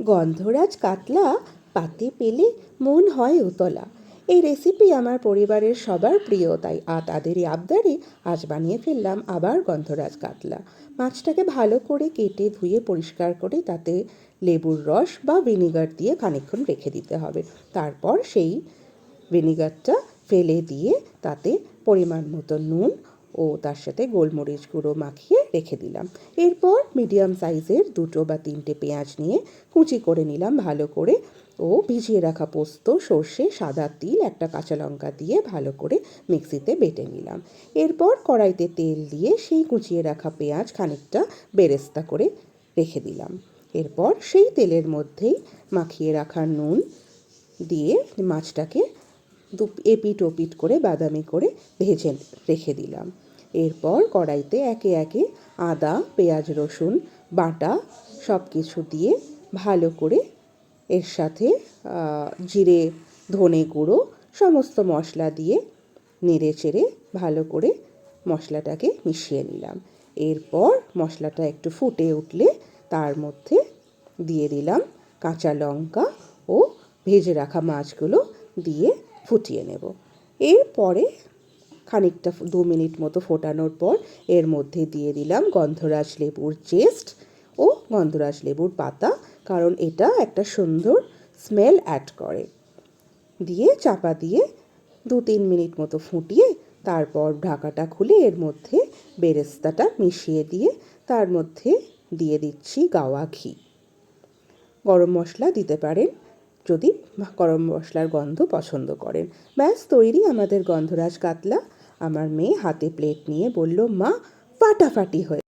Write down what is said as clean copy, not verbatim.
গন্ধরাজ কাতলা পাতে পেলে মন হয় উতলা। এই রেসিপি আমার পরিবারের সবার প্রিয়, তাই তাদেরই আবদারে আজ বানিয়ে ফেললাম আবার গন্ধরাজ কাতলা। মাছটাকে ভালো করে কেটে ধুয়ে পরিষ্কার করে তাতে লেবুর রস বা ভিনিগার দিয়ে খানিকক্ষণ রেখে দিতে হবে। তারপর সেই ভিনিগারটা ফেলে দিয়ে তাতে পরিমাণ মতো নুন ও তার সাথে গোলমরিচ গুঁড়ো মাখিয়ে রেখে দিলাম। এরপর মিডিয়াম সাইজের 2 বা 3টে পেঁয়াজ নিয়ে কুচি করে নিলাম ভালো করে, ও ভিজিয়ে রাখা পোস্ত, সর্ষে, সাদা তিল, একটা কাঁচা লঙ্কা দিয়ে ভালো করে মিক্সিতে বেটে নিলাম। এরপর কড়াইতে তেল দিয়ে সেই কুচিয়ে রাখা পেঁয়াজ খানিকটা বেরেস্তা করে রেখে দিলাম। এরপর সেই তেলের মধ্যেই মাখিয়ে রাখা নুন দিয়ে মাছটাকে এপিট ওপিট করে বাদামি করে ভেজে রেখে দিলাম। এরপর কড়াইতে একে একে আদা, পেঁয়াজ, রসুন বাটা সব কিছু দিয়ে ভালো করে এর সাথে জিরে, ধনে গুঁড়ো সমস্ত মশলা দিয়ে নেড়ে চেড়ে ভালো করে মশলাটাকে মিশিয়ে নিলাম। এরপর মশলাটা একটু ফুটে উঠলে তার মধ্যে দিয়ে দিলাম কাঁচা লঙ্কা ও ভেজে রাখা মাছগুলো দিয়ে ফুটিয়ে নেব। এরপরে খানিকটা 2 মিনিট মতো ফোটানোর পর এর মধ্যে দিয়ে দিলাম গন্ধরাজ লেবুর জেস্ট ও গন্ধরাজ লেবুর পাতা, কারণ এটা একটা সুন্দর স্মেল অ্যাড করে। দিয়ে চাপা দিয়ে 2-3 মিনিট মতো ফুটিয়ে তারপর ঢাকাটা খুলে এর মধ্যে বেরেস্তাটা মিশিয়ে দিয়ে তার মধ্যে দিয়ে দিচ্ছি গাওয়া ঘি। গরম মশলা দিতে পারেন যদি গরম মশলার গন্ধ পছন্দ করেন। ব্যাস তৈরি আমাদের গন্ধরাজ কাতলা। আমার মেয়ে হাতে প্লেট নিয়ে বলল, মা ফাটাফাটি হয়ে